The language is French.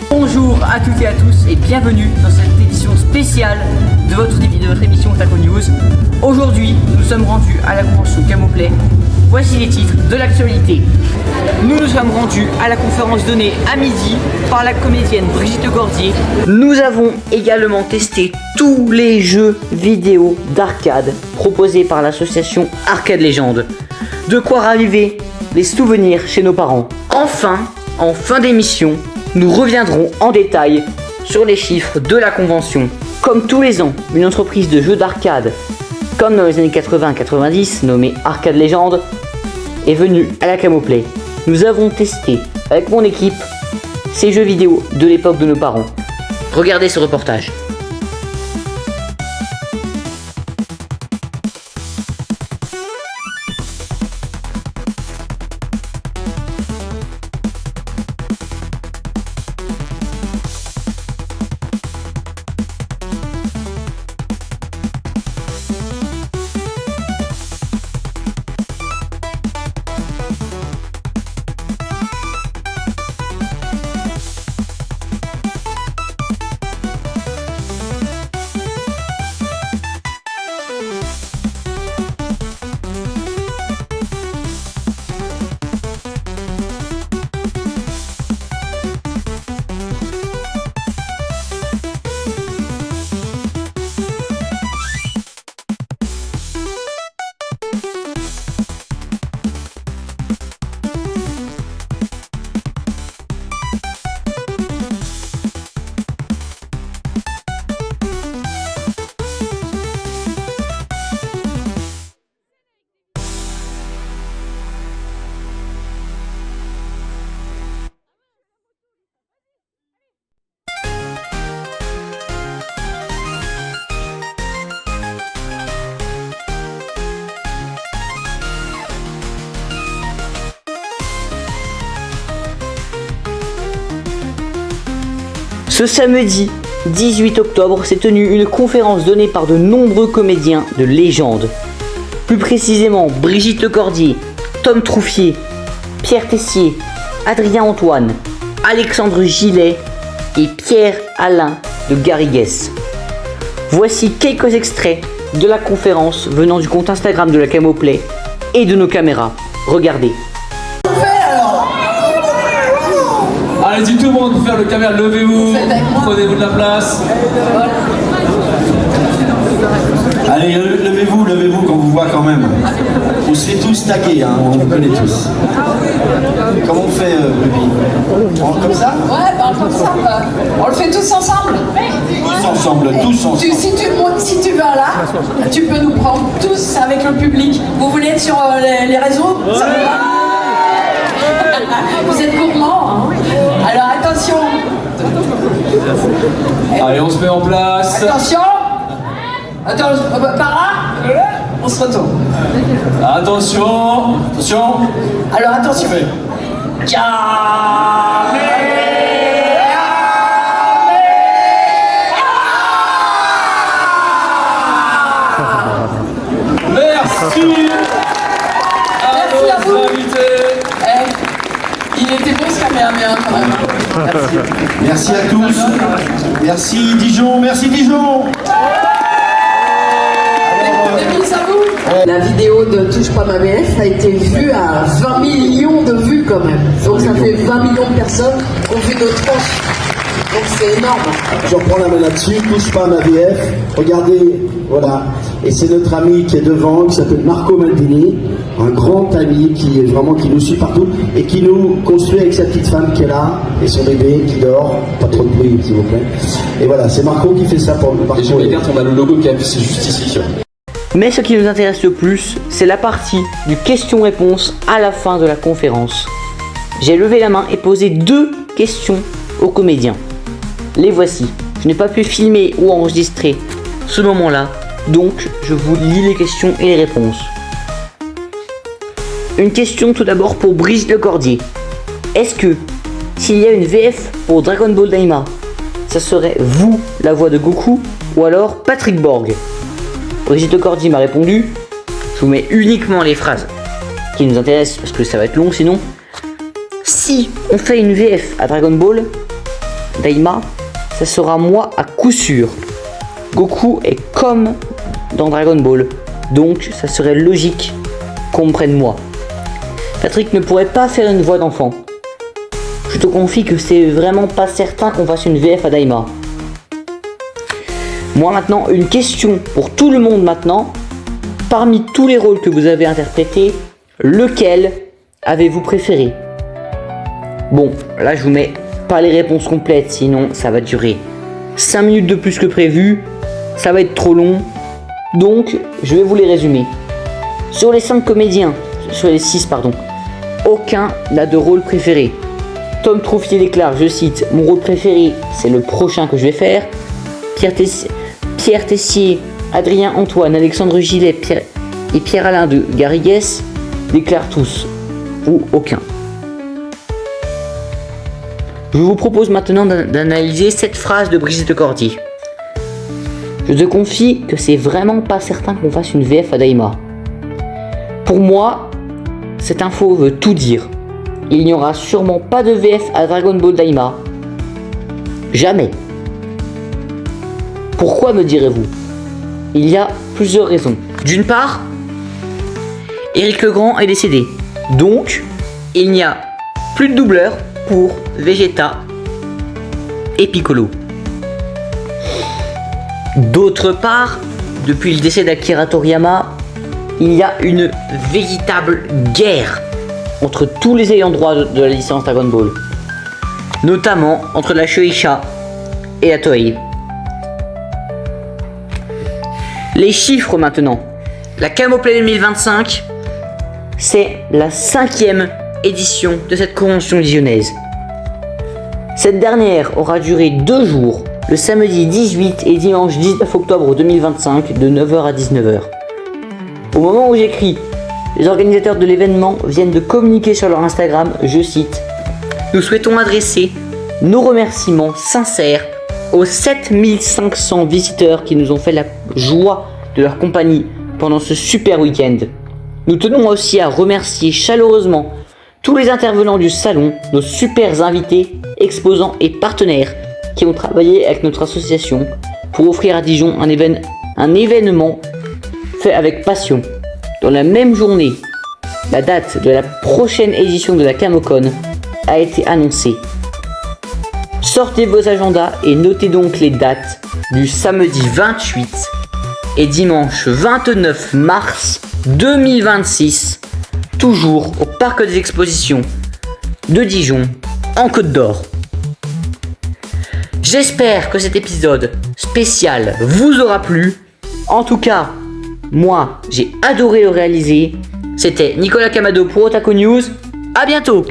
Bonjour à toutes et à tous et bienvenue dans cette édition spéciale de votre émission Taco News. Aujourd'hui, nous sommes rendus à la convention Camoplay. Voici les titres de l'actualité. Nous nous sommes rendus à la conférence donnée à midi par la comédienne Brigitte Lecordier. Nous avons également testé tous les jeux vidéo d'arcade proposés par l'association Arcade Légende. De quoi raviver les souvenirs chez nos parents. Enfin, en fin d'émission, nous reviendrons en détail sur les chiffres de la convention. Comme tous les ans, une entreprise de jeux d'arcade, comme dans les années 80-90, nommée Arcade Légende, est venue à la Camoplay. Nous avons testé avec mon équipe ces jeux vidéo de l'époque de nos parents. Regardez ce reportage. Ce samedi 18 octobre s'est tenue une conférence donnée par de nombreux comédiens de légende. Plus précisément Brigitte Lecordier, Tom Trouffier, Pierre Tessier, Adrien Antoine, Alexandre Gillet et Pierre-Alain de Garrigues. Voici quelques extraits de la conférence venant du compte Instagram de la Camoplay et de nos caméras. Regardez. Allez-y tout le monde pour faire le caméra, levez-vous, prenez-vous de la place. Allez, levez-vous qu'on vous voit quand même. On se fait tous taguer, hein, on vous connaît tous. Comment on fait, Ruby? Comme ça? Ouais, bah, comme ça. On le fait tous ensemble? Tous ensemble. Si tu vas là, tu peux nous prendre tous avec le public. Vous voulez être sur les réseaux? Ça vous va? Vous êtes gourmands, hein? Alors attention. Allez, on se met en place. Attention. Attends, par là. On se retourne. Attention. Alors attention. Merci à vous. nos invités. Il était beau ce caméraman quand même. Merci à tous. Merci Dijon. Des bises à vous. La vidéo de Touche pas ma BF a été vue à 20 millions de vues quand même. Donc ça fait 20 millions de personnes qui ont vu notre tronche. Donc c'est énorme. Je reprends la main là-dessus, touche pas à ma VF. Regardez, voilà. Et c'est notre ami qui est devant, qui s'appelle Marco Maldini, un grand ami qui nous suit partout et qui nous construit avec sa petite femme qui est là et son bébé qui dort. Pas trop de bruit, s'il vous plaît. Et voilà, c'est Marco qui fait ça pour le parcours. Et je regarde, on a le logo qui affiche juste ici. Mais ce qui nous intéresse le plus, c'est la partie du question-réponse à la fin de la conférence. J'ai levé la main et posé 2 questions aux comédiens. Les voici. Je n'ai pas pu filmer ou enregistrer ce moment-là, donc je vous lis les questions et les réponses. Une question tout d'abord pour Brigitte Lecordier. Est-ce que, s'il y a une VF pour Dragon Ball Daima, ça serait vous la voix de Goku ou alors Patrick Borg? Brigitte Lecordier m'a répondu, je vous mets uniquement les phrases qui nous intéresse parce que ça va être long sinon. Si on fait une VF à Dragon Ball Daima, ça sera moi à coup sûr. Goku est comme dans Dragon Ball, donc ça serait logique qu'on me prenne moi. Patrick ne pourrait pas faire une voix d'enfant. Je te confie que c'est vraiment pas certain qu'on fasse une VF à Daima. Moi maintenant, une question pour tout le monde maintenant. Parmi tous les rôles que vous avez interprétés, lequel avez-vous préféré? Bon, là je vous mets pas les réponses complètes, sinon ça va durer 5 minutes de plus que prévu. Ça va être trop long. Donc, je vais vous les résumer. Sur les 5 comédiens, sur les 6 pardon, aucun n'a de rôle préféré. Tom Troufier déclare, je cite, mon rôle préféré, c'est le prochain que je vais faire. Pierre Tessier, Adrien Antoine, Alexandre Gillet et Pierre-Alain de Garrigues déclarent tous, ou aucun. Je vous propose maintenant d'analyser cette phrase de Brigitte Cordier. Je te confie que c'est vraiment pas certain qu'on fasse une VF à Daima. Pour moi, cette info veut tout dire. Il n'y aura sûrement pas de VF à Dragon Ball Daima. Jamais. Pourquoi me direz-vous? Il y a plusieurs raisons. D'une part, Éric Legrand est décédé. Donc, il n'y a plus de doubleur pour Vegeta et Piccolo. D'autre part, depuis le décès d'Akira Toriyama, il y a une véritable guerre entre tous les ayants droit de la licence Dragon Ball, notamment entre la Shueisha et la Toei. Les chiffres maintenant. La Camoplay 2025, c'est la 5e édition de cette convention lyonnaise. Cette dernière aura duré 2 jours, le samedi 18 et dimanche 19 octobre 2025 de 9h à 19h. Au moment où j'écris, les organisateurs de l'événement viennent de communiquer sur leur Instagram, je cite, « Nous souhaitons adresser nos remerciements sincères aux 7500 visiteurs qui nous ont fait la joie de leur compagnie pendant ce super week-end. Nous tenons aussi à remercier chaleureusement tous les intervenants du salon, nos super invités, exposants et partenaires qui ont travaillé avec notre association pour offrir à Dijon un événement fait avec passion. Dans la même journée, la date de la prochaine édition de la Camocon a été annoncée. Sortez vos agendas et notez donc les dates du samedi 28 et dimanche 29 mars 2026, toujours au Parc des Expositions de Dijon, en Côte d'Or. J'espère que cet épisode spécial vous aura plu. En tout cas, moi, j'ai adoré le réaliser. C'était Nicolas Camado pour Otaku News. À bientôt!